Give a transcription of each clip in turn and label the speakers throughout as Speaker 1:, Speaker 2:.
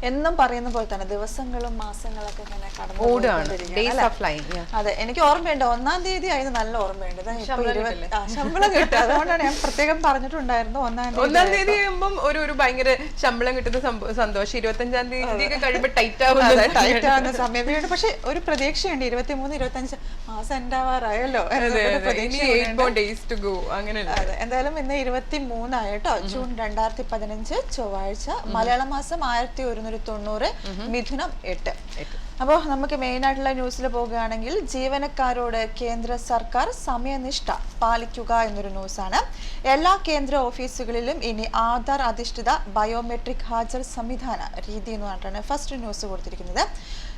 Speaker 1: എന്നും പറയുന്ന പോലെ തന്നെ ദിവസങ്ങളും മാസങ്ങളൊക്കെ ഇങ്ങനെ കടന്നു. അതെ, എനിക്ക് ഓർമ്മയുണ്ട് 1-ാം തീയതി ആയിരുന്നു, നല്ല ഓർമ്മയുണ്ട്. ശമ്പളം കിട്ടും, അതുകൊണ്ടാണ് ഞാൻ പ്രത്യേകം പറഞ്ഞിട്ടുണ്ടായിരുന്നു 1-ാം
Speaker 2: തീയതി ആകുമ്പോൾ ഒരു ഭയങ്കര ശമ്പളം കിട്ടുന്ന സന്തോഷം. 25-ാം തീയതി ഒക്കെ കഴിയുമ്പോൾ ടൈറ്റ്
Speaker 1: ആവുന്ന സമയം. പക്ഷെ ഒരു പ്രതീക്ഷയുണ്ട്, 23-25 മാസം എൻ്റെ ആവാറായല്ലോ. എന്തായാലും ഇന്ന് 23 ആയിട്ടോ, ജൂൺ 2015 ചൊവ്വാഴ്ച. മലയാള മാസം 1190, മിഥുനം 8. അപ്പോൾ നമുക്ക് മെയിൻ ആയിട്ടുള്ള ന്യൂസിൽ പോകുകയാണെങ്കിൽ ജീവനക്കാരോട് കേന്ദ്ര സർക്കാർ സമയനിഷ്ഠ പാലിക്കുക എന്നൊരു ന്യൂസാണ്. എല്ലാ കേന്ദ്ര ഓഫീസുകളിലും ഇനി ആധാർ അധിഷ്ഠിത ബയോമെട്രിക് ഹാജർ സംവിധാന രീതി എന്ന് പറഞ്ഞിട്ടാണ് ഫസ്റ്റ് ന്യൂസ് കൊടുത്തിരിക്കുന്നത്.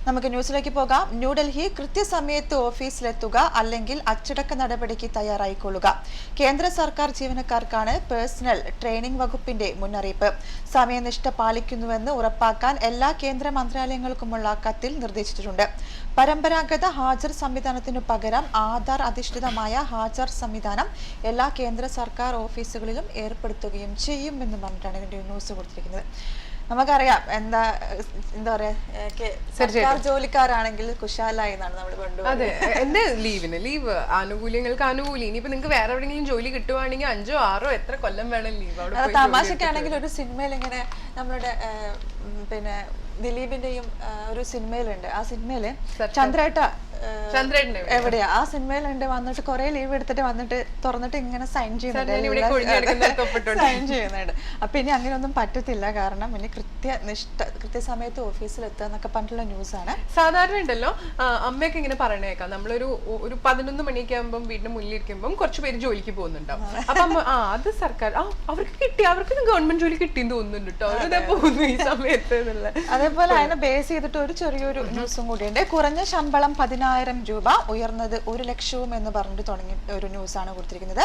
Speaker 1: നമുക്ക് ന്യൂസിലേക്ക് പോകാം. ന്യൂഡൽഹി കൃത്യസമയത്ത് ഓഫീസിലെത്തുക അല്ലെങ്കിൽ അച്ചടക്ക നടപടിക്ക് തയ്യാറായിക്കൊള്ളുക. കേന്ദ്ര സർക്കാർ ജീവനക്കാർക്കാണ് പേഴ്സണൽ ട്രെയിനിംഗ് വകുപ്പിന്റെ മുന്നറിയിപ്പ്. സമയനിഷ്ഠ പാലിക്കുന്നുവെന്ന് ഉറപ്പാക്കാൻ എല്ലാ കേന്ദ്ര മന്ത്രാലയങ്ങൾക്കുമുള്ള കത്തിൽ നിർദ്ദേശിച്ചിട്ടുണ്ട്. പരമ്പരാഗത ഹാജർ സംവിധാനത്തിനു പകരം ആധാർ അധിഷ്ഠിതമായ ഹാജർ സംവിധാനം എല്ലാ കേന്ദ്ര സർക്കാർ ഓഫീസുകളിലും ഏർപ്പെടുത്തുകയും ചെയ്യും എന്ന് പറഞ്ഞിട്ടാണ് ഇതിന്റെ ന്യൂസ് കൊടുത്തിരിക്കുന്നത്. നമുക്കറിയാം എന്താ പറയാ, സർക്കാർ ജോലിക്കാരാണെങ്കിൽ കുശാലായി എന്നാണ് നമ്മൾ കൊണ്ടുപോകുന്നത്.
Speaker 2: അതെ, എന്റെ ലീവ് ആനുകൂല്യങ്ങൾക്ക് ആനുകൂല്യം. ഇനിയിപ്പോ നിങ്ങൾക്ക് വേറെ എവിടെയെങ്കിലും ജോലി കിട്ടുവാണെങ്കിൽ 5 or 6 എത്ര കൊല്ലം വേണം ലീവ്.
Speaker 1: അവിടെ തമാശക്കാണെങ്കിൽ ഒരു സിനിമയിൽ ഇങ്ങനെ നമ്മളുടെ പിന്നെ ദിലീപിന്റെയും ഒരു സിനിമയിലുണ്ട്. ആ സിനിമയില് ചന്ദ്രേട്ട എവിടെയാ, ആ സിനിമയിലുണ്ട്, വന്നിട്ട് കുറെ ലീവ് എടുത്തിട്ട് വന്നിട്ട് തുറന്നിട്ട് ഇങ്ങനെ സൈൻ ചെയ്യുന്നുണ്ട്. അപ്പൊ ഇനി അങ്ങനെയൊന്നും പറ്റത്തില്ല, കാരണം ഇനി കൃത്യസമയത്ത് ഓഫീസിൽ എത്തുക എന്നൊക്കെ പറഞ്ഞിട്ടുള്ള ന്യൂസാണ്.
Speaker 2: സാധാരണ ഉണ്ടല്ലോ അമ്മയൊക്കെ ഇങ്ങനെ പറയണേക്കാം, നമ്മളൊരു 11 മണിയൊക്കെ ആകുമ്പോൾ വീടിന് മുന്നിലിരിക്കുമ്പോൾ കുറച്ച് പേര് ജോലിക്ക് പോകുന്നുണ്ടാവും. അപ്പൊ അമ്മ അത് സർക്കാർ അവർക്ക് കിട്ടി, അവർക്ക് ഗവൺമെന്റ് ജോലി കിട്ടിയെന്ന് തോന്നുന്നുണ്ട് കേട്ടോ, അവരിതാ പോകുന്നു ഈ സമയത്ത്.
Speaker 1: അതേപോലെ അതിനെ ബേസ് ചെയ്തിട്ട് ഒരു ചെറിയൊരു ന്യൂസും കൂടിയുണ്ട്. കുറഞ്ഞ ശമ്പളം 10,000 രൂപ, ഉയർന്നത് 1 ലക്ഷവും എന്ന് പറഞ്ഞിട്ട് തുടങ്ങി ഒരു ന്യൂസാണ് കൊടുത്തിരിക്കുന്നത്.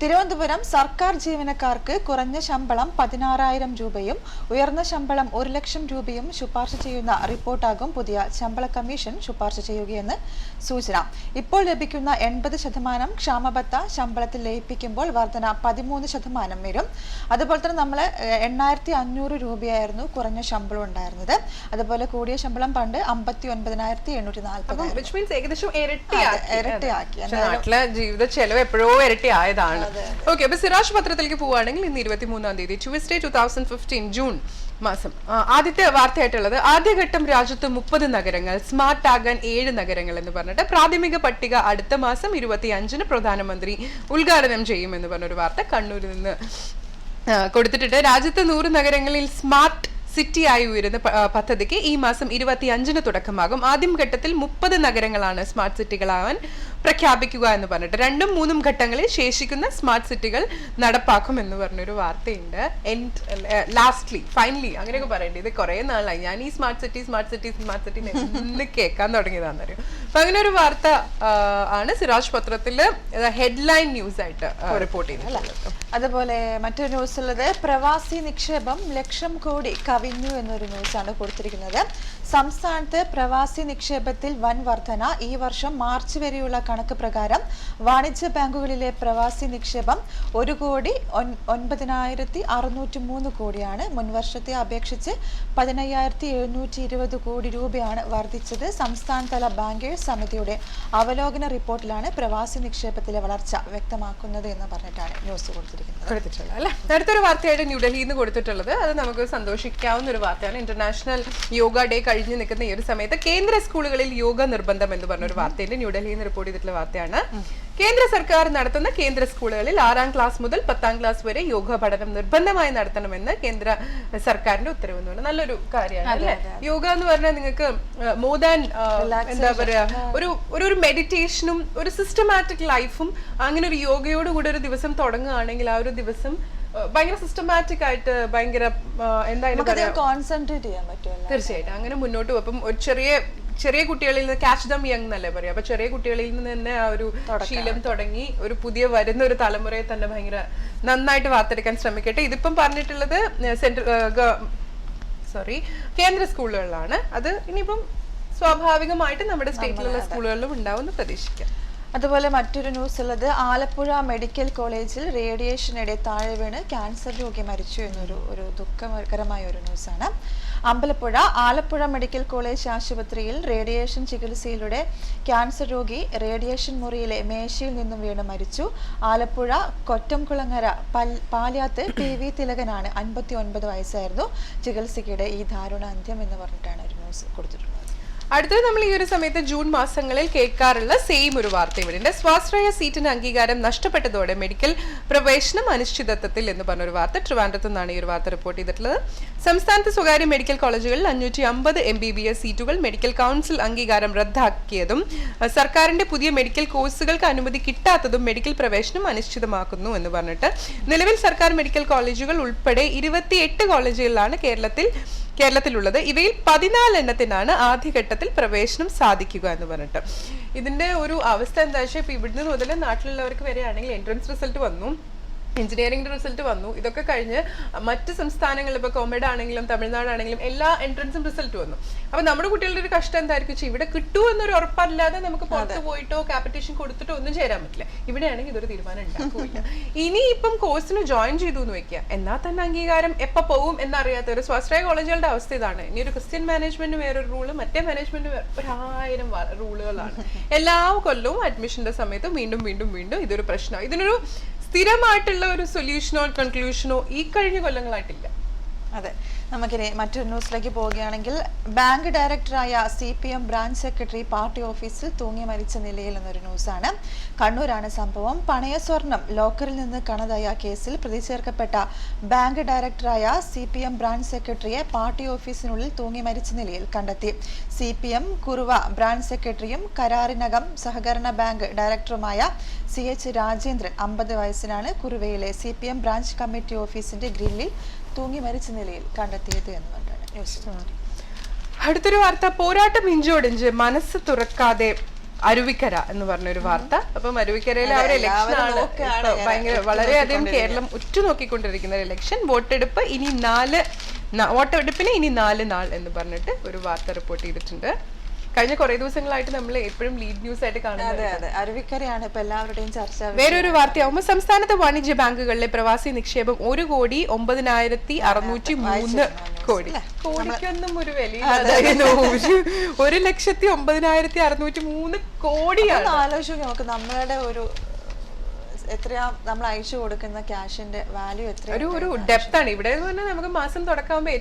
Speaker 1: തിരുവനന്തപുരം സർക്കാർ ജീവനക്കാർക്ക് കുറഞ്ഞ ശമ്പളം 16,000 രൂപയും ഉയർന്ന ശമ്പളം 1 ലക്ഷം രൂപയും ശുപാർശ ചെയ്യുന്ന റിപ്പോർട്ടാകും പുതിയ ശമ്പള കമ്മീഷൻ ശുപാർശ ചെയ്യുകയെന്ന് സൂചന. ഇപ്പോൾ ലഭിക്കുന്ന 80% ക്ഷാമബത്ത ശമ്പളത്തിൽ ലയിപ്പിക്കുമ്പോൾ വർധന 13% വരും. അതുപോലെ തന്നെ നമ്മൾ 8,500 രൂപയായിരുന്നു കുറഞ്ഞ ശമ്പളം ഉണ്ടായിരുന്നത്. അതുപോലെ കൂടിയ ശമ്പളം പണ്ട് 59,840.
Speaker 2: ഏകദേശം ഇരട്ടിയാക്കി. നാട്ടിലെ ജീവിത ചെലവ് എപ്പോഴോ ഇരട്ടി ആയതാണ്. ഓക്കെ, അപ്പൊ സിറാജ് പത്രത്തിലേക്ക് പോവുകയാണെങ്കിൽ ഇന്ന് 23-ാം തീയതി ട്യൂസ്ഡേ 2015 ജൂൺ മാസം ആദ്യത്തെ വാർത്തയായിട്ടുള്ളത്, ആദ്യഘട്ടം രാജ്യത്ത് 30 നഗരങ്ങൾ, സ്മാർട്ട് ആകാൻ 7 നഗരങ്ങൾ എന്ന് പറഞ്ഞിട്ട് പ്രാഥമിക പട്ടിക അടുത്ത മാസം 25-ന് പ്രധാനമന്ത്രി ഉദ്ഘാടനം ചെയ്യുമെന്ന് പറഞ്ഞൊരു വാർത്ത കണ്ണൂരിൽ നിന്ന് കൊടുത്തിട്ടുണ്ട്. രാജ്യത്ത് 100 നഗരങ്ങളിൽ സ്മാർട്ട് സിറ്റിയായി ഉയരുന്ന പദ്ധതിക്ക് ഈ മാസം 25-ന് തുടക്കമാകും. ആദ്യം ഘട്ടത്തിൽ 30 നഗരങ്ങളാണ് സ്മാർട്ട് സിറ്റികളാവാൻ പ്രഖ്യാപിക്കുക എന്ന് പറഞ്ഞിട്ട് 2ഉം 3ഉം ഘട്ടങ്ങളിൽ ശേഷിക്കുന്ന സ്മാർട്ട് സിറ്റികൾ നടപ്പാക്കും എന്ന് പറഞ്ഞൊരു വാർത്തയുണ്ട്. ഫൈനലി അങ്ങനെയൊക്കെ പറയണ്ടേ, ഇത് കുറെ നാളായി ഞാൻ ഈ സ്മാർട്ട് സിറ്റി എന്ന് കേൾക്കാൻ തുടങ്ങിയതാണെന്നറിയും. അപ്പൊ അങ്ങനെ ഒരു വാർത്ത ആണ് സിറാജ് പത്രത്തില് ഹെഡ്ലൈൻ ന്യൂസ് ആയിട്ട് റിപ്പോർട്ട് ചെയ്യുന്നത്.
Speaker 1: അതുപോലെ മറ്റൊരു ന്യൂസ് ഉള്ളത്, പ്രവാസി നിക്ഷേപം 1,00,000 കോടി കവിഞ്ഞു എന്നൊരു ന്യൂസാണ് കൊടുത്തിരിക്കുന്നത്. സംസ്ഥാനത്ത് പ്രവാസി നിക്ഷേപത്തിൽ വൻ വർധന. ഈ വർഷം മാർച്ച് വരെയുള്ള കണക്ക് പ്രകാരം വാണിജ്യ ബാങ്കുകളിലെ പ്രവാസി നിക്ഷേപം 1,09,603 കോടിയാണ്. മുൻവർഷത്തെ അപേക്ഷിച്ച് 15,720 കോടി രൂപയാണ് വർദ്ധിച്ചത്. സംസ്ഥാനതല ബാങ്കേഴ്സ് സമിതിയുടെ അവലോകന റിപ്പോർട്ടിലാണ് പ്രവാസി നിക്ഷേപത്തിലെ വളർച്ച വ്യക്തമാക്കുന്നത് എന്ന് പറഞ്ഞിട്ടാണ് ന്യൂസ് കൊടുത്തിട്ടുള്ളത്.
Speaker 2: അടുത്തൊരു വാർത്തയായിട്ട് ന്യൂഡൽഹിയിൽ നിന്ന് കൊടുത്തിട്ടുള്ളത്, അത് നമുക്ക് സന്തോഷിക്കാവുന്ന ഒരു വാർത്തയാണ്. ഇന്റർനാഷണൽ യോഗ ഡേ കഴിഞ്ഞു നിൽക്കുന്ന ഈ ഒരു സമയത്ത് കേന്ദ്ര സ്കൂളുകളിൽ യോഗ നിർബന്ധം എന്ന് പറഞ്ഞൊരു വാർത്തയുണ്ട്. ന്യൂഡൽഹിയിൽ നിന്ന് റിപ്പോർട്ട് ചെയ്തിട്ടുള്ള വാർത്തയാണ്. കേന്ദ്ര സർക്കാർ നടത്തുന്ന കേന്ദ്ര സ്കൂളുകളിൽ 6ാം ക്ലാസ് മുതൽ 10ാം ക്ലാസ് വരെ യോഗ പഠനം നിർബന്ധമായി നടത്തണമെന്ന് കേന്ദ്ര സർക്കാരിന്റെ ഉത്തരവ് എന്ന് പറഞ്ഞാൽ നല്ലൊരു കാര്യമാണ് അല്ലെ. യോഗ എന്ന് പറഞ്ഞാൽ നിങ്ങൾക്ക് മോർ ദാൻ എന്താ പറയാ, ഒരു മെഡിറ്റേഷനും ഒരു സിസ്റ്റമാറ്റിക് ലൈഫും, അങ്ങനെ ഒരു യോഗയോട് കൂടെ ഒരു ദിവസം തുടങ്ങുകയാണെങ്കിൽ ആ ഒരു ദിവസം ഭയങ്കര സിസ്റ്റമാറ്റിക് ആയിട്ട് ഭയങ്കര എന്തായാലും
Speaker 1: കോൺസെൻട്രേറ്റ് ചെയ്യാൻ പറ്റും.
Speaker 2: തീർച്ചയായിട്ടും അങ്ങനെ മുന്നോട്ട് പോകും. അപ്പം ഒരു ചെറിയ കുട്ടികളിൽ നിന്ന് ക്യാച്ച് ദം യങ് എന്നല്ലേ പറയാം. അപ്പൊ ചെറിയ കുട്ടികളിൽ നിന്ന് തന്നെ ആ ഒരു ശീലം തുടങ്ങി ഒരു പുതിയ വരുന്ന ഒരു തലമുറയെ തന്നെ ഭയങ്കര നന്നായിട്ട് വാർത്തെടുക്കാൻ ശ്രമിക്കട്ടെ. ഇതിപ്പം പറഞ്ഞിട്ടുള്ളത് കേന്ദ്ര സ്കൂളുകളിലാണ്. അത് ഇനിയിപ്പം സ്വാഭാവികമായിട്ട് നമ്മുടെ സ്റ്റേറ്റിലുള്ള സ്കൂളുകളിലും ഉണ്ടാവുമെന്ന് പ്രതീക്ഷിക്കാം.
Speaker 1: അതുപോലെ മറ്റൊരു ന്യൂസ് ഉള്ളത് ആലപ്പുഴ മെഡിക്കൽ കോളേജിൽ റേഡിയേഷനിടെ താഴെ വീണ് ക്യാൻസർ രോഗി മരിച്ചു എന്നൊരു ദുഃഖകരമായ ഒരു ന്യൂസാണ്. അമ്പലപ്പുഴ ആലപ്പുഴ മെഡിക്കൽ കോളേജ് ആശുപത്രിയിൽ റേഡിയേഷൻ ചികിത്സയിലൂടെ ക്യാൻസർ രോഗി റേഡിയേഷൻ മുറിയിലെ മേശയിൽ നിന്നും വീണ് മരിച്ചു. ആലപ്പുഴ കൊറ്റംകുളങ്ങര പാല്യാത്ത് PV തിലകനാണ്. 59 വയസ്സായിരുന്നു. ചികിത്സയ്ക്കിടെ ഈ ദാരുണ അന്ത്യം എന്ന് പറഞ്ഞിട്ടാണ് ഒരു ന്യൂസ് കൊടുത്തിട്ടുള്ളത്.
Speaker 2: അടുത്തത് നമ്മൾ ഈ ഒരു സമയത്ത് ജൂൺ മാസങ്ങളിൽ കേൾക്കാറുള്ള സെയിം ഒരു വാർത്ത ഇവിടെ സ്വാശ്രയ സീറ്റിന് അംഗീകാരം നഷ്ടപ്പെട്ടതോടെ മെഡിക്കൽ പ്രവേശനം അനിശ്ചിതത്വത്തിൽ എന്ന് പറഞ്ഞൊരു വാർത്ത. ട്രിവാൻഡ്രത്ത് നിന്നാണ് ഈ ഒരു വാർത്ത റിപ്പോർട്ട് ചെയ്തിട്ടുള്ളത്. സംസ്ഥാനത്ത് സ്വകാര്യ മെഡിക്കൽ കോളേജുകളിൽ 550 MBBS സീറ്റുകൾ മെഡിക്കൽ കൗൺസിൽ അംഗീകാരം റദ്ദാക്കിയതും സർക്കാരിന്റെ പുതിയ മെഡിക്കൽ കോഴ്സുകൾക്ക് അനുമതി കിട്ടാത്തതും മെഡിക്കൽ പ്രവേശനം അനിശ്ചിതമാക്കുന്നു എന്ന് പറഞ്ഞിട്ട് നിലവിൽ സർക്കാർ മെഡിക്കൽ കോളേജുകൾ ഉൾപ്പെടെ 28 കോളേജുകളിലാണ് കേരളത്തിലുള്ളത്. ഇവയിൽ 14 എണ്ണത്തിനാണ് ആദ്യഘട്ടത്തിൽ പ്രവേശനം സാധിക്കുക എന്ന് പറഞ്ഞിട്ട്. ഇതിന്റെ ഒരു അവസ്ഥ എന്താ വെച്ചാൽ ഇപ്പൊ ഇവിടുന്ന് മുതൽ നാട്ടിലുള്ളവർക്ക് വരെയാണെങ്കിൽ എൻട്രൻസ് റിസൾട്ട് വന്നു, എഞ്ചിനീയറിംഗിന്റെ റിസൾട്ട് വന്നു. ഇതൊക്കെ കഴിഞ്ഞ് മറ്റ് സംസ്ഥാനങ്ങളിൽ ഇപ്പൊ കോമഡ് ആണെങ്കിലും തമിഴ്നാടാണെങ്കിലും എല്ലാ എൻട്രൻസും റിസൾട്ട് വന്നു. അപ്പൊ നമ്മുടെ കുട്ടികളുടെ ഒരു കഷ്ടം എന്തായിരിക്കും, ഇവിടെ കിട്ടുമോ എന്നൊരു ഉറപ്പല്ലാതെ നമുക്ക് പുറത്ത് പോയിട്ടോ കാപ്പിറ്റേഷൻ കൊടുത്തിട്ടോ ഒന്നും ചേരാൻ പറ്റില്ല. ഇവിടെയാണെങ്കിൽ ഇതൊരു തീരുമാനം ഉണ്ടാക്കില്ല. ഇനി ഇപ്പം കോഴ്സിന് ജോയിൻ ചെയ്തു എന്ന് വെക്കുക, എന്നാൽ തന്നെ അംഗീകാരം എപ്പോ പോകും എന്നറിയാത്ത ഒരു സ്വാശ്രയ കോളേജുകളുടെ അവസ്ഥ ഇതാണ്. ഇനി ഒരു ക്രിസ്ത്യൻ മാനേജ്മെന്റ് വേറൊരു റൂള്, മറ്റേ മാനേജ്മെന്റ് 1000 റൂളുകളാണ്. എല്ലാ കൊല്ലവും അഡ്മിഷന്റെ സമയത്ത് വീണ്ടും വീണ്ടും വീണ്ടും ഇതൊരു പ്രശ്നമാണ്. ഇതിനൊരു സ്ഥിരമായിട്ടുള്ള ഒരു സൊല്യൂഷനോ കൺക്ലൂഷനോ ഈ കഴിഞ്ഞ കൊല്ലങ്ങളായിട്ടില്ല.
Speaker 1: അതെ, നമുക്കിനി മറ്റൊരു ന്യൂസിലേക്ക് പോവുകയാണെങ്കിൽ ബാങ്ക് ഡയറക്ടറായ CPM ബ്രാഞ്ച് സെക്രട്ടറി പാർട്ടി ഓഫീസിൽ തൂങ്ങി മരിച്ച നിലയിൽ എന്നൊരു ന്യൂസാണ്. കണ്ണൂരാണ് സംഭവം. പണയ സ്വർണം ലോക്കറിൽ നിന്ന് കാണാതായ കേസിൽ പ്രതി ചേർക്കപ്പെട്ട ബാങ്ക് ഡയറക്ടറായ CPM ബ്രാഞ്ച് സെക്രട്ടറിയെ പാർട്ടി ഓഫീസിനുള്ളിൽ തൂങ്ങി മരിച്ച നിലയിൽ കണ്ടെത്തി. CPM കുറുവ ബ്രാഞ്ച് സെക്രട്ടറിയും കരാറിനകം സഹകരണ ബാങ്ക് ഡയറക്ടറുമായ CH Rajendran 50 വയസ്സിനാണ് കുറുവയിലെ CPM branch committee ഓഫീസിന്റെ ഗ്രില്ലിൽ തൂങ്ങി മരിച്ച നിലയിൽ കണ്ടെത്തിയത് എന്ന് പറഞ്ഞാണ് ന്യൂസ്.
Speaker 2: അടുത്തൊരു വാർത്ത, പോരാട്ടം ഇഞ്ചോടിഞ്ച് മനസ്സ് തുറക്കാതെ അരുവിക്കര എന്ന് പറഞ്ഞൊരു വാർത്ത. അപ്പം അരുവിക്കരയിലെ ആ ഒരു ഇലക്ഷനാണ് ഭയങ്കര വളരെയധികം കേരളം ഉറ്റുനോക്കിക്കൊണ്ടിരിക്കുന്ന ഒരു ഇലക്ഷൻ. വോട്ടെടുപ്പിന് ഇനി 4 നാൾ എന്ന് പറഞ്ഞിട്ട് ഒരു വാർത്ത റിപ്പോർട്ട് ചെയ്തിട്ടുണ്ട്. കഴിഞ്ഞ കുറെ ദിവസങ്ങളായിട്ട് നമ്മൾ എപ്പോഴും ലീഡ് ന്യൂസ് ആയിട്ട് കാണുന്നത്
Speaker 1: അരുവിക്കരയാണ് ഇപ്പൊ എല്ലാവരുടെയും ചർച്ച.
Speaker 2: വേറൊരു വാർത്തയാവുമ്പോൾ സംസ്ഥാനത്തെ വാണിജ്യ ബാങ്കുകളിലെ പ്രവാസി നിക്ഷേപം 1,06,303 കോടി. കോടിക്കൊന്നും ഒരു വിലയില്ലാതായിരുന്നു. 1,09,603 കോടിയാണ്.
Speaker 1: ആലോചിച്ച് നമുക്ക് നമ്മളുടെ ഒരു എത്രയാ നമ്മൾ അയച്ചു കൊടുക്കുന്ന ക്യാഷിന്റെ വാല്യൂ എത്ര
Speaker 2: ഒരു ഡെപ്ത് ആണ് ഇവിടെ എന്ന് പറഞ്ഞാൽ. നമുക്ക് മാസം തുടക്കാകുമ്പോൾ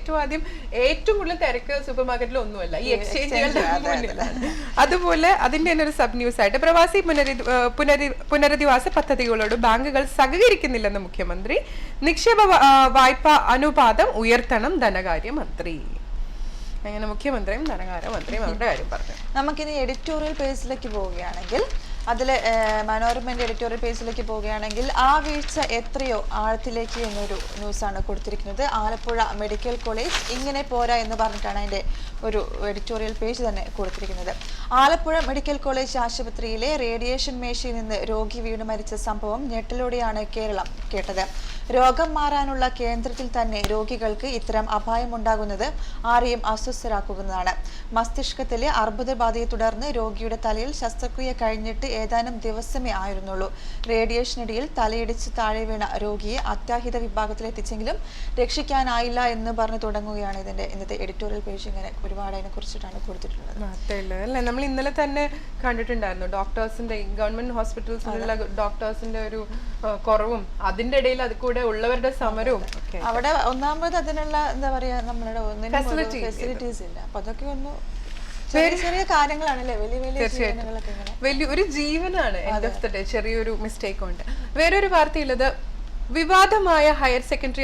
Speaker 2: ഏറ്റവും കൂടുതൽ തിരക്ക് സൂപ്പർ മാർക്കറ്റിൽ ഒന്നുമല്ല, ഈ എക്സ്ചേഞ്ചുകളുടെ മുന്നിലാണ്. അതുപോലെ അതിന്റെ തന്നെ ഒരു സബ് ന്യൂസ് ആയിട്ട് പ്രവാസി പുനരധിവാസ പദ്ധതികളോട് ബാങ്കുകൾ സഹകരിക്കുന്നില്ലെന്ന് മുഖ്യമന്ത്രി. നിക്ഷേപ വായ്പ അനുപാതം ഉയർത്തണം ധനകാര്യമന്ത്രി. അങ്ങനെ മുഖ്യമന്ത്രിയും ധനകാര്യമന്ത്രിയും അവരുടെ കാര്യം പറഞ്ഞു.
Speaker 1: നമുക്കിനി എഡിറ്റോറിയൽ പേജിലേക്ക് പോവുകയാണെങ്കിൽ അതിൽ മനോരമയുടെ എഡിറ്റോറിയൽ പേജിലേക്ക് പോവുകയാണെങ്കിൽ ആ വീഴ്ച എത്രയോ ആഴത്തിലേക്ക് എന്നൊരു ന്യൂസാണ് കൊടുത്തിരിക്കുന്നത്. ആലപ്പുഴ മെഡിക്കൽ കോളേജ് ഇങ്ങനെ പോരാ എന്ന് പറഞ്ഞിട്ടാണ് അതിൻ്റെ ഒരു എഡിറ്റോറിയൽ പേജ് തന്നെ കൊടുത്തിരിക്കുന്നത്. ആലപ്പുഴ മെഡിക്കൽ കോളേജ് ആശുപത്രിയിലെ റേഡിയേഷൻ മേശയിൽ നിന്ന് രോഗി വീണു മരിച്ച സംഭവം ഞെട്ടലോടെയാണ് കേരളം കേട്ടത്. രോഗം മാറാനുള്ള കേന്ദ്രത്തിൽ തന്നെ രോഗികൾക്ക് ഇത്തരം അപായമുണ്ടാകുന്നത് ആരെയും അസ്വസ്ഥരാക്കുന്നതാണ്. മസ്തിഷ്കത്തിലെ അർബുദബാധയെ തുടർന്ന് രോഗിയുടെ തലയിൽ ശസ്ത്രക്രിയ കഴിഞ്ഞിട്ട് ഏതാനും ദിവസമേ ആയിരുന്നുള്ളൂ. റേഡിയേഷനിടയിൽ തലയിടിച്ച് താഴെ വീണ രോഗിയെ അത്യാഹിത വിഭാഗത്തിൽ എത്തിച്ചെങ്കിലും രക്ഷിക്കാനായില്ല എന്ന് പറഞ്ഞു തുടങ്ങുകയാണ് ഇതിന്റെ ഇന്നത്തെ എഡിറ്റോറിയൽ പേജ്. ഇങ്ങനെ ഒരുപാട് അതിനെ കുറിച്ചിട്ടാണ് കൊടുത്തിട്ടുള്ളത്.
Speaker 2: അല്ലേ, നമ്മൾ ഇന്നലെ തന്നെ കണ്ടിട്ടുണ്ടായിരുന്നു ഡോക്ടേഴ്സിന്റെ, ഗവൺമെന്റ് ഹോസ്പിറ്റൽസിലുള്ള ഡോക്ടേഴ്സിന്റെ ഒരു കുറവും അതിന്റെ ഇടയിൽ അത് കൂടെ ഉള്ളവരുടെ സമരവും.
Speaker 1: അവിടെ ഒന്നാമത് അതിനുള്ള എന്താ പറയാ നമ്മളുടെ ഫെസിലിറ്റീസ് ഇല്ല. അപ്പൊ അതൊക്കെ ഒന്ന് ചെറിയ കാര്യങ്ങളാണല്ലേ,
Speaker 2: വലിയൊരു ജീവനാണ് എൻഡ് ഓഫ് ദ ഡേ. ചെറിയൊരു മിസ്റ്റേക്ക് ഉണ്ട്. വേറൊരു വാർത്തയുള്ളത്, വിവാദമായ ഹയർ സെക്കൻഡറി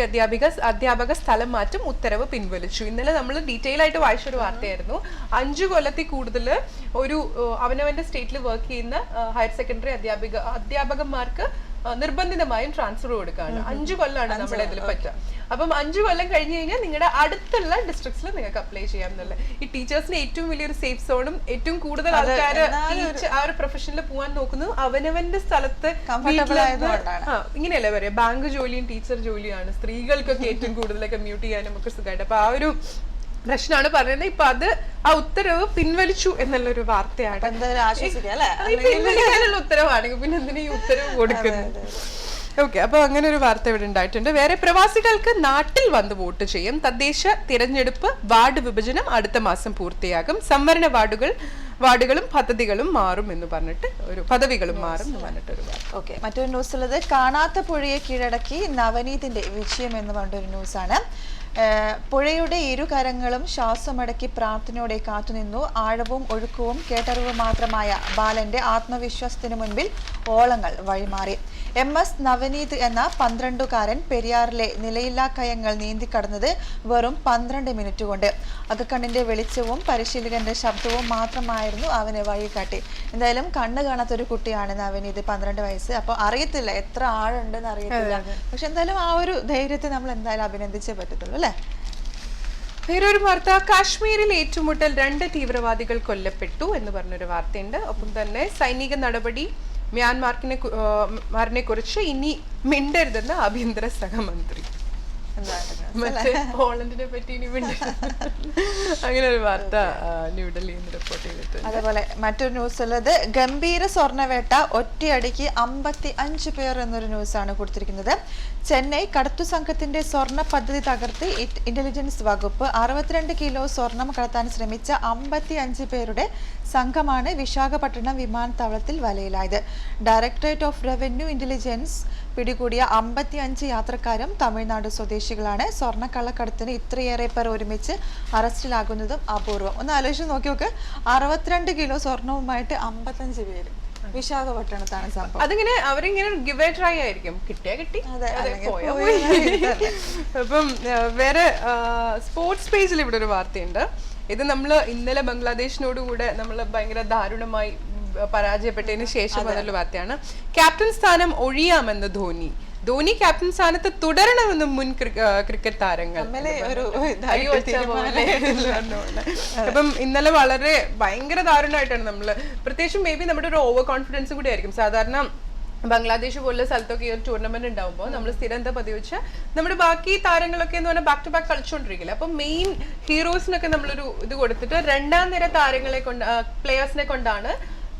Speaker 2: അധ്യാപക സ്ഥലം മാറ്റം ഉത്തരവ് പിൻവലിച്ചു. ഇന്നലെ നമ്മൾ ഡീറ്റെയിൽ ആയിട്ട് വായിച്ചൊരു വാർത്തയായിരുന്നു. 5 കൊല്ലത്തിൽ കൂടുതൽ ഒരു അവനവന്റെ സ്റ്റേറ്റിൽ വർക്ക് ചെയ്യുന്ന ഹയർ സെക്കൻഡറി അധ്യാപകന്മാർക്ക് നിർബന്ധിതമായും ട്രാൻസ്ഫർ കൊടുക്കുകയാണ്. 5 കൊല്ലമാണ് നമ്മുടെ ഇതിൽ പറ്റുക. അപ്പം 5 കൊല്ലം കഴിഞ്ഞ് കഴിഞ്ഞാൽ നിങ്ങളുടെ അടുത്തുള്ള ഡിസ്ട്രിക്ട്സിൽ നിങ്ങൾക്ക് അപ്ലൈ ചെയ്യാം എന്നുള്ള. ഈ ടീച്ചേഴ്സിന് ഏറ്റവും വലിയൊരു സേഫ് സോണും ഏറ്റവും കൂടുതൽ ആൾക്കാർ ആ ഒരു പ്രൊഫഷനിൽ പോകാൻ നോക്കുന്നത് അവനവന്റെ സ്ഥലത്ത് ഇങ്ങനെയല്ലേ പറയാ, ബാങ്ക് ജോലിയും ടീച്ചർ ജോലിയാണ് സ്ത്രീകൾക്കൊക്കെ ഏറ്റവും കൂടുതൽ കമ്മ്യൂട്ട് ചെയ്യാനും ഒക്കെ സുഖമായിട്ട്. അപ്പൊ ആ ഒരു പ്രശ്നമാണ് പറയുന്നത്. ഇപ്പൊ അത് ആ ഉത്തരവ് പിൻവലിച്ചു എന്നുള്ളൊരു വാർത്തയാണ്.
Speaker 1: എന്തായാലും ആശ്വസിക്കാം അല്ലെ,
Speaker 2: പിൻവലിക്കാനുള്ള ഉത്തരവാണെങ്കിൽ പിന്നെ എന്തിനാ ഈ ഉത്തരവ് കൊടുക്കുന്നത്? ഓക്കെ, അപ്പൊ അങ്ങനെ ഒരു വാർത്ത ഇവിടെ ഉണ്ടായിട്ടുണ്ട്. വേറെ, പ്രവാസികൾക്ക് നാട്ടിൽ വന്ന് വോട്ട് ചെയ്യും. തദ്ദേശ തിരഞ്ഞെടുപ്പ് വാർഡ് വിഭജനം അടുത്ത മാസം പൂർത്തിയാകും. സംവരണ വാർഡുകളും പദ്ധതികളും മാറും എന്ന് പറഞ്ഞിട്ട് പദവികളും മാറും എന്ന് പറഞ്ഞിട്ടൊരു വാർത്ത.
Speaker 1: ഓക്കെ, മറ്റൊരു ന്യൂസ് ഉള്ളത് കാണാത്ത പുഴയെ കീഴടക്കി നവനീതിന്റെ വിജയം എന്ന് പറഞ്ഞൊരു ന്യൂസാണ്. പുഴയുടെ ഇരുകരങ്ങളും ശ്വാസമടക്കി പ്രാർത്ഥനയോടെ കാത്തുനിന്നു. ആഴവും ഒഴുക്കവും കേട്ടറിവ് മാത്രമായ ബാലന്റെ ആത്മവിശ്വാസത്തിനു മുൻപിൽ ഓളങ്ങൾ വഴിമാറി. MS നവനീത് എന്ന 12കാരൻ പെരിയാറിലെ നിലയില്ലാ കയങ്ങൾ നീന്തിക്കടന്നത് വെറും 12 മിനിറ്റ് കൊണ്ട്. അകക്കണ്ണിന്റെ വെളിച്ചവും പരിശീലകന്റെ ശബ്ദവും മാത്രമായിരുന്നു അവന് വഴികാട്ടി. എന്തായാലും കണ്ണ് കാണാത്തൊരു കുട്ടിയാണ് നവനീത്, 12 വയസ്സ്. അപ്പോൾ അറിയത്തില്ല എത്ര ആഴുണ്ടെന്ന് അറിയത്തില്ല. പക്ഷെ എന്തായാലും ആ ഒരു ധൈര്യത്തെ നമ്മൾ എന്തായാലും അഭിനന്ദിച്ചേ പറ്റത്തുള്ളൂ അല്ലേ.
Speaker 2: വേറൊരു വാർത്ത, കാശ്മീരിൽ ഏറ്റുമുട്ടൽ 2 തീവ്രവാദികൾ കൊല്ലപ്പെട്ടു എന്ന് പറഞ്ഞൊരു വാർത്തയുണ്ട്. ഒപ്പം തന്നെ സൈനിക നടപടി മ്യാൻമാറിനെ കുറിച്ച് ഇനി മിണ്ടരുതെന്ന് ആഭ്യന്തര സഹമന്ത്രി. മറ്റേ പോളണ്ടിനെ പറ്റി ഇനി അങ്ങനെ ഒരു വാർത്ത ന്യൂഡൽഹിയിൽ നിന്ന് റിപ്പോർട്ട് ചെയ്തിട്ടുണ്ട്.
Speaker 1: അതേപോലെ മറ്റൊരു ന്യൂസ് ഉള്ളത്, ഗംഭീര സ്വർണ്ണവേട്ട, ഒറ്റയടിക്ക് 55 പേർ എന്നൊരു ന്യൂസാണ് കൊടുത്തിരിക്കുന്നത്. ചെന്നൈ കടത്തു സംഘത്തിന്റെ സ്വർണ്ണ പദ്ധതി തകർത്ത് ഇന്റലിജൻസ് വകുപ്പ്. 62 കിലോ സ്വർണം കടത്താൻ ശ്രമിച്ച 55 പേരുടെ സംഘമാണ് വിശാഖപട്ടണം വിമാനത്താവളത്തിൽ വലയിലായത്. ഡയറക്ടറേറ്റ് ഓഫ് റവന്യൂ ഇന്റലിജൻസ് പിടികൂടിയ 55 യാത്രക്കാരും തമിഴ്നാട് സ്വദേശികളാണ്. സ്വർണ്ണക്കള്ളക്കടത്തിന് ഇത്രയേറെ പേർ ഒരുമിച്ച് അറസ്റ്റിലാകുന്നതും അപൂർവം. ഒന്ന് ആലോചിച്ച് നോക്കി നോക്ക്, 62 കിലോ സ്വർണവുമായിട്ട് 55 പേര്. വിശാഖപട്ടണത്താണ് സംഭവം.
Speaker 2: അതിങ്ങനെ അവരിങ്ങനെ ഗിവ് എ ട്രൈ ആയിരിക്കും, കിട്ടിയാ കിട്ടി. അപ്പം വേറെ സ്പോർട്സ് പേജിൽ ഇവിടെ ഒരു വാർത്തയുണ്ട്. ഇത് നമ്മൾ ഇന്നലെ ബംഗ്ലാദേശിനോട് കൂടെ നമ്മൾ ഭയങ്കര ദാരുണമായി പരാജയപ്പെട്ടതിന് ശേഷം വന്നുള്ള വാർത്തയാണ്. ക്യാപ്റ്റൻ സ്ഥാനം ഒഴിയാമെന്ന് ധോനി ക്യാപ്റ്റൻ സ്ഥാനത്ത് തുടരണമെന്ന് മുൻ ക്രിക്കറ്റ് താരങ്ങൾ. അപ്പം ഇന്നലെ വളരെ ഭയങ്കര ദാരുണമായിട്ടാണ് നമ്മള്, പ്രത്യേകിച്ചും മേ ബി നമ്മുടെ ഒരു ഓവർ കോൺഫിഡൻസ് കൂടി ആയിരിക്കും. സാധാരണ ബംഗ്ലാദേശ് പോലുള്ള സ്ഥലത്തൊക്കെ ഈ ഒരു ടൂർണമെന്റ് ഉണ്ടാവുമ്പോൾ നമ്മൾ സ്ഥിരം എന്താ പതിവെച്ച് നമ്മുടെ ബാക്കി താരങ്ങളൊക്കെ എന്ന് പറഞ്ഞാൽ ബാക്ക് ടു ബാക്ക് കളിച്ചുകൊണ്ടിരിക്കില്ല. അപ്പൊ മെയിൻ ഹീറോസിനൊക്കെ നമ്മളൊരു ഇത് കൊടുത്തിട്ട് 2ാം നിര താരങ്ങളെ കൊണ്ട് പ്ലേയേഴ്സിനെ കൊണ്ടാണ്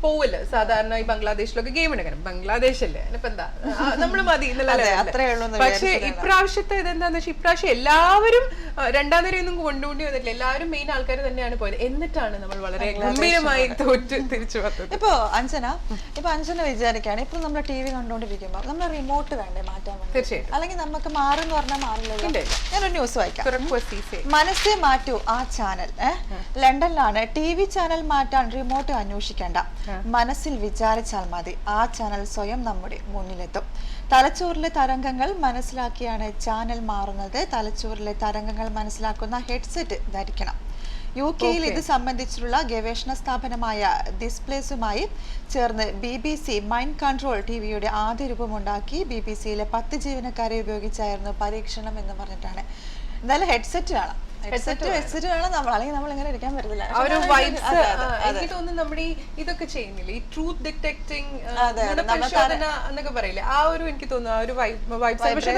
Speaker 2: പോവല് സാധാരണ ഈ ബംഗ്ലാദേശിലൊക്കെ ഗെയിം എടുക്കണം. ബംഗ്ലാദേശ് അല്ലേ, ഇപ്പൊ എന്താ നമ്മൾ മതി. പക്ഷെ ഇപ്രാവശ്യത്തെ ഇതെന്താന്ന് വെച്ചാൽ ഇപ്രാവശ്യം എല്ലാവരും 2ാം നിരയൊന്നും കൊണ്ടുകൊണ്ടി വന്നിട്ടില്ല. എല്ലാവരും മെയിൻ ആൾക്കാർ തന്നെയാണ് പോയത്. എന്നിട്ടാണ് നമ്മൾ വളരെ ഗംഭീരമായി തോറ്റ് തിരിച്ചു വന്നത്.
Speaker 1: ഇപ്പൊ അഞ്ജന വിചാരിക്കുകയാണ്, ഇപ്പൊ നമ്മൾ TV കണ്ടോണ്ടിരിക്കുമ്പോ നമ്മൾ റിമോട്ട് വേണ്ടേ മാറ്റാൻ വേണ്ടി?
Speaker 2: തീർച്ചയായിട്ടും.
Speaker 1: അല്ലെങ്കിൽ നമുക്ക് മാറുന്ന് പറഞ്ഞാൽ മാറില്ലല്ലോ. ഞാനൊരു ന്യൂസ് വായിക്കാം. മനസ്സേ മാറ്റൂ ആ ചാനൽ. ലണ്ടനിലാണ് TV ചാനൽ മാറ്റാൻ റിമോട്ട് അന്വേഷിക്കേണ്ട, മനസ്സിൽ വിചാരിച്ചാൽ മതി, ആ ചാനൽ സ്വയം നമ്മുടെ മുന്നിലെത്തും. തലച്ചോറിലെ തരംഗങ്ങൾ മനസ്സിലാക്കിയാണ് ചാനൽ മാറുന്നത്. തലച്ചോറിലെ തരംഗങ്ങൾ മനസ്സിലാക്കുന്ന ഹെഡ്സെറ്റ് ധരിക്കണം. UK ഇത് സംബന്ധിച്ചിട്ടുള്ള ഗവേഷണ സ്ഥാപനമായ ഡിസ്പ്ലേസുമായി ചേർന്ന് BBC മൈൻഡ് കൺട്രോൾ TVയുടെ ആദ്യ രൂപമുണ്ടാക്കി. BBC-യിലെ 10 ജീവനക്കാരെ ഉപയോഗിച്ചായിരുന്നു പരീക്ഷണം എന്ന് പറഞ്ഞിട്ടാണ്. എന്തായാലും ഹെഡ്സെറ്റ് വേണം. ഹെഡ്സെറ്റ് വേണം നമ്മൾ, അല്ലെങ്കിൽ നമ്മൾ ഇങ്ങനെ ഇരിക്കാൻ പറ്റില്ല.
Speaker 2: എനിക്ക് തോന്നുന്നു നമ്മുടെ ഇതൊക്കെ ചെയ്യുന്നില്ലേ, ഈ ട്രൂത്ത് ഡിറ്റക്ടിങ് എന്നൊക്കെ പറയില്ലേ, ആ ഒരു എനിക്ക് തോന്നുന്നു ആ ഒരു വൈബ്സ്. പക്ഷെ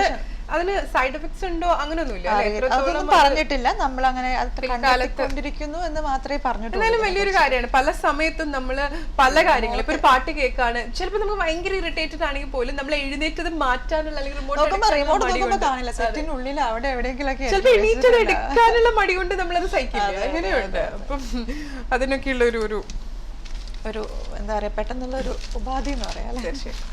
Speaker 2: അതിന് സൈഡ് എഫക്ട്സ് ഉണ്ടോ അങ്ങനെയൊന്നുമില്ല,
Speaker 1: പറഞ്ഞിട്ടില്ല. നമ്മൾ അങ്ങനെ കൊണ്ടിരിക്കുന്നു എന്ന് മാത്രമേ പറഞ്ഞിട്ടുള്ളൂ.
Speaker 2: എന്നാലും വലിയൊരു കാര്യമാണ്. പല സമയത്തും നമ്മള് പല കാര്യങ്ങൾ, ഇപ്പൊ ഒരു പാട്ട് കേൾക്കാണ്, ചിലപ്പോൾ നമുക്ക് ഭയങ്കര ഇറിറ്റേറ്റഡ് ആണെങ്കിൽ പോലും നമ്മൾ എഴുന്നേറ്റത് മാറ്റാനുള്ള അല്ലെങ്കിൽ ചിലപ്പോൾ എണീറ്റത് എടുക്കാനുള്ള മടി കൊണ്ട് നമ്മളത് സഹിക്കില്ല. അങ്ങനെയുണ്ട്. അപ്പം അതിനൊക്കെയുള്ള ഒരു
Speaker 1: എന്താ പറയാ, പെട്ടെന്നുള്ള ഒരു ഉപാധി എന്ന് പറയാം. തീർച്ചയായും.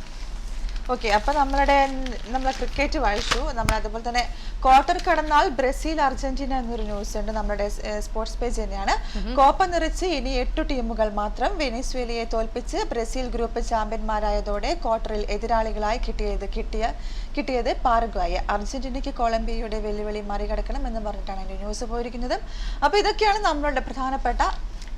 Speaker 1: ഓക്കെ, അപ്പൊ നമ്മളെ ക്രിക്കറ്റ് വായിച്ചു. നമ്മൾ അതുപോലെ തന്നെ ക്വാർട്ടർ കടന്നാൽ ബ്രസീൽ അർജന്റീന എന്നൊരു ന്യൂസ് ഉണ്ട്. നമ്മുടെ സ്പോർട്സ് പേജ് തന്നെയാണ്. കോപ്പ നിറച്ച് ഇനി 8 ടീമുകൾ മാത്രം. വെനസ്വേലയെ തോൽപ്പിച്ച് ബ്രസീൽ ഗ്രൂപ്പ് ചാമ്പ്യന്മാരായതോടെ ക്വാർട്ടറിൽ എതിരാളികളായി കിട്ടിയത് പാരഗ്വായ. അർജന്റീനയ്ക്ക് കൊളംബിയയുടെ വെല്ലുവിളി മറികടക്കണം എന്ന് പറഞ്ഞിട്ടാണ് എന്റെ ന്യൂസ് പോയിരിക്കുന്നത്. അപ്പൊ ഇതൊക്കെയാണ് നമ്മളുടെ പ്രധാനപ്പെട്ട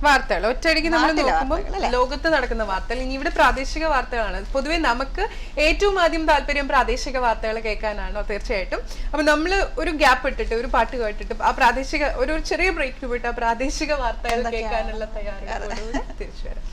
Speaker 2: വാർത്തകൾ. ഒറ്റയടിക്ക് നമ്മൾ നോക്കുമ്പോൾ ലോകത്ത് നടക്കുന്ന വാർത്തകൾ. ഇനി ഇവിടെ പ്രാദേശിക വാർത്തകളാണ്. പൊതുവെ നമുക്ക് ഏറ്റവും ആദ്യം താല്പര്യം പ്രാദേശിക വാർത്തകൾ കേൾക്കാനാണോ? തീർച്ചയായിട്ടും. അപ്പൊ നമ്മൾ ഒരു ഗ്യാപ്പ് ഇട്ടിട്ട് ഒരു പാട്ട് കേട്ടിട്ട് ആ പ്രാദേശിക ഒരു ചെറിയ ബ്രേക്ക് പോയിട്ട് ആ പ്രാദേശിക വാർത്തകൾ കേൾക്കാനുള്ള തയ്യാറെടുപ്പോടുകൂടി തിരിച്ചു വരാം.